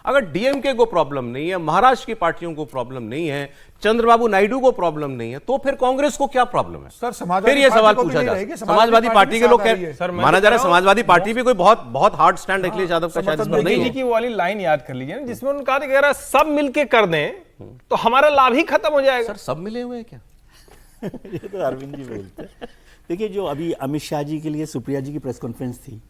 अगर डीएमके को प्रॉब्लम नहीं है, महाराष्ट्र की पार्टियों को प्रॉब्लम नहीं है, चंद्रबाबू नायडू को प्रॉब्लम नहीं है, तो फिर कांग्रेस को क्या प्रॉब्लम है? सर फिर ये सवाल पूछा जा सकता है। समाजवादी पार्टी के लोग माना जा रहा है, समाजवादी पार्टी भी कोई बहुत हार्ड स्टैंड अखिलेश यादव का शायद नहीं है। की वो वाली लाइन याद कर लीजिए ना, जिसमें उन्होंने कहा था कि अगर सब मिलके कर दें तो हमारा लाभ ही खत्म हो जाएगा। सर सब मिले हुए हैं क्या? ये तो अरविंद जी बोलते हैं। देखिए, जो अभी अमित शाह जी के लिए सुप्रिया जी की प्रेस कॉन्फ्रेंस थी,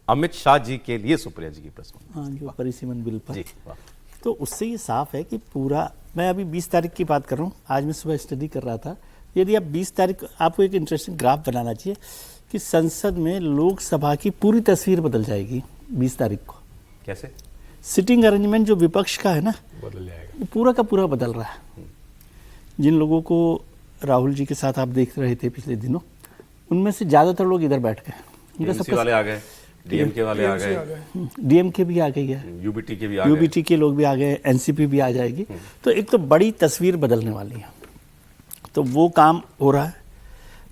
अमित शाह जी के लिए सुप्रिया जी की प्रेस कॉन्फ्रेंस, हाँ, जो परिसीमन बिल पर, जी, वाह। तो उससे ये साफ है कि पूरा, मैं अभी 20 तारीख की बात कर रहा हूँ, आज मैं सुबह स्टडी कर रहा था, यदि आप 20 तारीख, आपको एक इंटरेस्टिंग ग्राफ बनाना चाहिए कि संसद में लोकसभा की पूरी तस्वीर बदल जाएगी 20 तारीख को। कैसे? सिटिंग अरेंजमेंट जो विपक्ष का है ना, बदल जाएगा, पूरा का पूरा बदल रहा है। जिन लोगों को राहुल जी के साथ आप देख रहे थे पिछले दिनों, उनमें से ज्यादातर लोग इधर बैठ गए। टीएमसी वाले आ गए, डीएमके वाले आ गए, डीएमके भी आ गई है, यूबीटी के भी आ गए, यूबीटी के लोग भी आ गए, एनसीपी भी आ जाएगी। तो एक तो बड़ी तस्वीर बदलने वाली है, तो वो काम हो रहा है।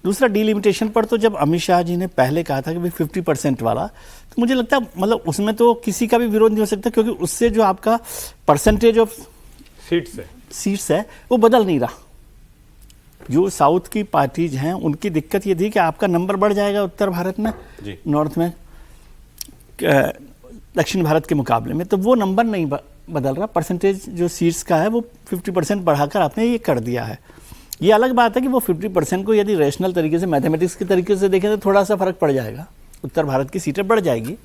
दूसरा, डिलिमिटेशन पर तो जब अमित शाह जी ने पहले कहा था कि भाई 50% वाला, तो मुझे लगता है मतलब उसमें तो किसी का भी विरोध नहीं हो सकता, क्योंकि उससे जो आपका परसेंटेज ऑफ सीट्स है वो बदल नहीं रहा। जो साउथ की पार्टीज हैं उनकी दिक्कत ये थी कि आपका नंबर बढ़ जाएगा उत्तर भारत में, नॉर्थ में, दक्षिण भारत के मुकाबले में, तो वो नंबर नहीं बदल रहा। परसेंटेज जो सीट्स का है वो 50% बढ़ाकर आपने ये कर दिया है। ये अलग बात है कि वो 50% को यदि रैशनल तरीके से, मैथमेटिक्स के तरीके से देखें तो थोड़ा सा फर्क पड़ जाएगा, उत्तर भारत की सीटें बढ़ जाएगी,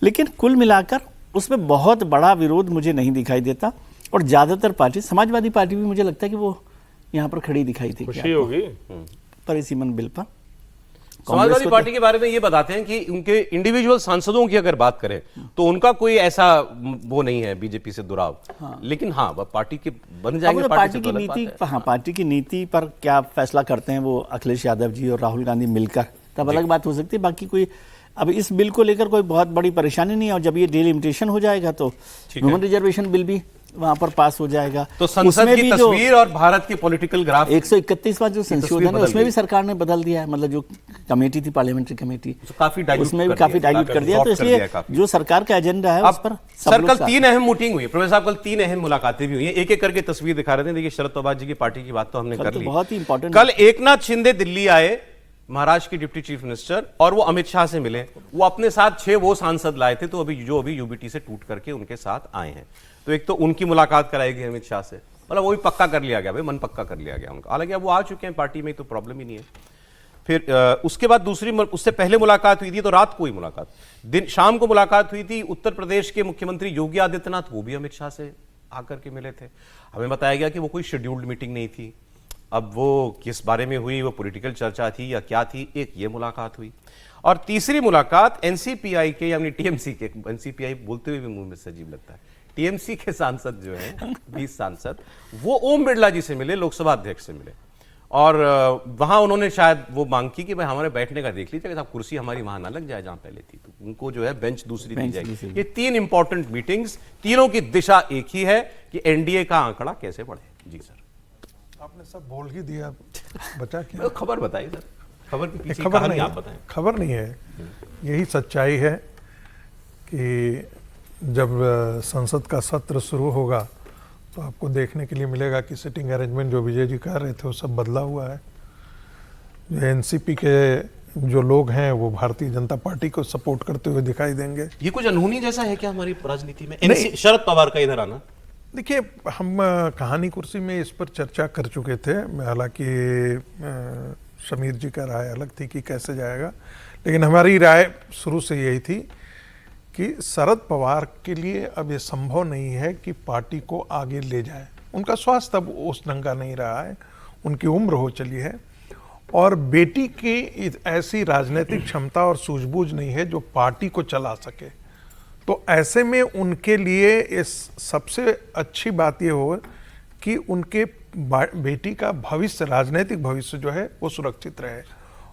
लेकिन कुल मिलाकर उसमें बहुत बड़ा विरोध मुझे नहीं दिखाई देता। और ज़्यादातर पार्टी, समाजवादी पार्टी भी मुझे लगता है कि वो यहाँ पर खड़ी दिखाई थी, खुशी होगी परिसीमन बिल पर। समाजवादी पार्टी के बारे में ये बताते हैं कि उनके इंडिविजुअल सांसदों की अगर बात करें तो उनका कोई ऐसा वो नहीं है बीजेपी से दुराव, लेकिन हाँ वह पार्टी के बन जाएंगे, पार्टी की नीति, हाँ, पार्टी की नीति पर क्या फैसला करते हैं वो अखिलेश यादव जी और राहुल गांधी मिलकर, तब अलग बात हो सकती है। बाकी कोई अब इस बिल को लेकर कोई बहुत बड़ी परेशानी नहीं है, और जब ये डिलिमिटेशन हो जाएगा तो ह्यूमन रिजर्वेशन बिल भी वहां पर पास हो जाएगा। तो संसद की तस्वीर और भारत की पॉलिटिकल ग्राफ, 131वां जो संशोधन है उसमें भी सरकार ने बदल दिया है, मतलब जो कमेटी थी, पार्लियामेंट्री कमेटी, उसमें भी काफी डाइल्यूट कर दिया। तो इसलिए जो सरकार का एजेंडा है उस पर सर, कल 3 अहम मीटिंग हुई, प्रोफेसर साहब, कल 3 अहम मुलाकातें भी हुई हैं, एक एक करके तस्वीर दिखा रहे थे। देखिए, शरद पवार जी की पार्टी की बात तो हमने कर ली, बहुत ही इंपॉर्टेंट। कल एकनाथ शिंदे दिल्ली आए, महाराष्ट्र की डिप्टी चीफ मिनिस्टर, और वो अमित शाह से मिले। वो अपने साथ 6 वो सांसद लाए थे, तो अभी यूबीटी से टूट करके उनके साथ आए हैं। तो एक तो उनकी मुलाकात कराएगी अमित शाह से, मतलब वो भी पक्का कर लिया गया, भाई मन पक्का कर लिया गया उनका। हालांकि अब वो आ चुके हैं पार्टी में, तो प्रॉब्लम ही नहीं है। फिर उसके बाद दूसरी, उससे पहले मुलाकात हुई थी, तो रात को ही मुलाकात, दिन शाम को मुलाकात हुई थी उत्तर प्रदेश के मुख्यमंत्री योगी आदित्यनाथ, वो भी अमित शाह से आकर के मिले थे। हमें बताया गया कि वो कोई शेड्यूल्ड मीटिंग नहीं थी। अब वो किस बारे में हुई, वो पॉलिटिकल चर्चा थी या क्या थी, एक ये मुलाकात हुई। और तीसरी मुलाकात एनसीपीआई के, यानी टीएमसी के, एनसीपीआई बोलते हुए भी मुंह में से अजीब लगता है, टीएमसी के सांसद जो हैं 20 सांसद, वो ओम बिरला जी से मिले, लोकसभा अध्यक्ष से मिले। और वहां उन्होंने शायद वो मांग की कि भाई हमारे बैठने का देख लीजिए, साहब कुर्सी हमारी वहां ना लग जाए जहां पहले थी, तो उनको जो है बेंच दूसरी दी जाएगी। ये 3 इंपॉर्टेंट मीटिंग्स, तीनों की दिशा एक ही है कि एनडीए का आंकड़ा कैसे बढ़े। जी सर, आपने सब बोल ही दिया, बचा क्या? खबर बताइए सर, खबर के पीछे खबर कहानी नहीं, आप बताएं। खबर नहीं है, यही सच्चाई है कि जब संसद का सत्र शुरू होगा तो आपको देखने के लिए मिलेगा कि सिटिंग अरेंजमेंट जो विजय जी कह रहे थे वो सब बदला हुआ है। जो एनसीपी के जो लोग हैं वो भारतीय जनता पार्टी को सपोर्ट करते हुए दिखाई देंगे। ये कुछ अनहोनी जैसा है क्या हमारी राजनीति में, शरद पवार का इधर आना? देखिए, हम कहानी कुर्सी में इस पर चर्चा कर चुके थे, हालांकि समीर जी का राय अलग थी कि कैसे जाएगा, लेकिन हमारी राय शुरू से यही थी कि शरद पवार के लिए अब ये संभव नहीं है कि पार्टी को आगे ले जाए। उनका स्वास्थ्य अब उस ढंग का नहीं रहा है, उनकी उम्र हो चली है, और बेटी की ऐसी राजनीतिक क्षमता और सूझबूझ नहीं है जो पार्टी को चला सके। तो ऐसे में उनके लिए इस सबसे अच्छी बात ये हो कि उनके बेटी का भविष्य, राजनीतिक भविष्य जो है वो सुरक्षित रहे।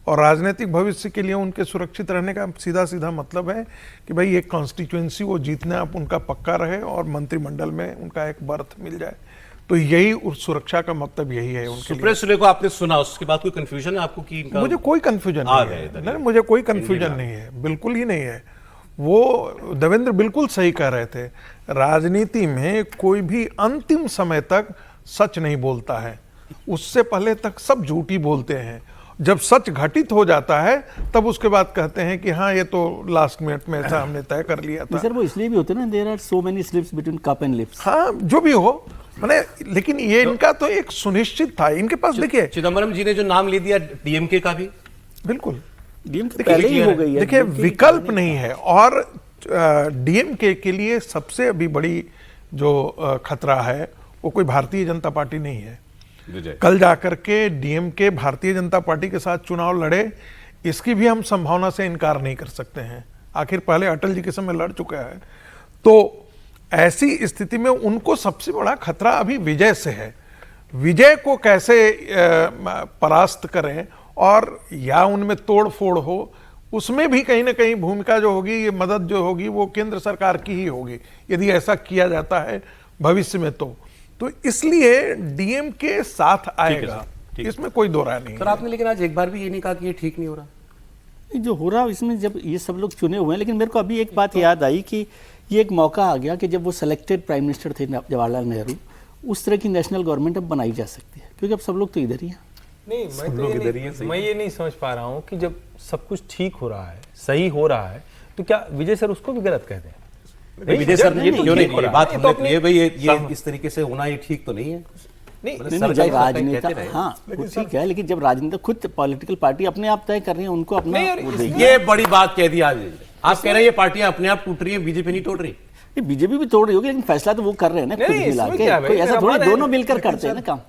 और राजनीतिक भविष्य के लिए उनके सुरक्षित रहने का सीधा सीधा मतलब है कि भाई एक कॉन्स्टिट्यूएंसी वो जीतना आप उनका पक्का रहे और मंत्रिमंडल में उनका एक बर्थ मिल जाए। तो यही उस सुरक्षा का मतलब यही है उनके लिए। सुप्रिया को आपने सुना, उसके बाद कोई कंफ्यूजन है आपको कि इनका? मुझे कोई कंफ्यूजन नहीं है, मुझे कोई कंफ्यूजन नहीं है, बिल्कुल ही नहीं है। वो देवेंद्र बिल्कुल सही कह रहे थे, राजनीति में कोई भी अंतिम समय तक सच नहीं बोलता है, उससे पहले तक सब झूठी बोलते हैं। जब सच घटित हो जाता है तब उसके बाद कहते हैं कि हाँ ये तो लास्ट मिनट में ऐसा हमने तय कर लिया था। सर वो इसलिए भी होते हैं ना, there are so many slips between cup and lips. हाँ जो भी हो, मैंने, लेकिन ये इनका तो एक सुनिश्चित था, इनके पास देखिए चिदम्बरम जी ने जो नाम ले दिया डीएमके का भी, बिल्कुल डीएमके पहले ही हो गई है। देखिए विकल्प नहीं है, और डीएमके के लिए सबसे अभी बड़ी जो खतरा है वो कोई भारतीय जनता पार्टी नहीं है। कल जाकर के डीएमके भारतीय जनता पार्टी के साथ चुनाव लड़े, इसकी भी हम संभावना से इनकार नहीं कर सकते हैं। आखिर पहले अटल जी के समय लड़ चुका है, तो ऐसी स्थिति में उनको सबसे बड़ा खतरा अभी विजय से है। विजय को कैसे परास्त करें और या उनमें तोड़ फोड़ हो, उसमें भी कहीं ना कहीं भूमिका जो होगी, ये मदद जो होगी वो केंद्र सरकार की ही होगी, यदि ऐसा किया जाता है भविष्य में। तो इसलिए डीएमके साथ आएगा, इसमें कोई दो राय नहीं सर। आपने लेकिन आज एक बार भी ये नहीं कहा कि ये ठीक नहीं हो रहा। जो हो रहा है इसमें, जब ये सब लोग चुने हुए हैं, लेकिन मेरे को अभी एक बात याद आई कि ये एक मौका आ गया कि जब वो सेलेक्टेड प्राइम मिनिस्टर थे जवाहरलाल नेहरू, उस तरह की नेशनल गवर्नमेंट अब बनाई जा सकती है, क्योंकि अब सब लोग तो इधर ही हैं। नहीं, मैं ये नहीं समझ पा रहा हूँ कि जब सब कुछ ठीक हो रहा है, सही हो रहा है, तो क्या विजय सर उसको भी गलत कहते हैं? विजय सर ने क्यों नहीं, ये बात तो हमने ये भाई ये इस तरीके से होना ये ठीक तो नहीं है। नहीं, जब राजनेता, हाँ वो ठीक है, लेकिन जब राजनेता खुद पॉलिटिकल पार्टी अपने आप तय कर रही है, उनको अपना वो देगी। ये बड़ी बात कह दी आज। आप कह रहे हैं ये पार्टियां अपने आप टूट रही है, बीजेपी नहीं टूट रही। बीजेपी भी तोड़ रही होगी, लेकिन फैसला तो वो कर रहे हैं ना खुद मिला के। कोई ऐसा थोड़ी दोनों मिलकर करते हैं ना काम।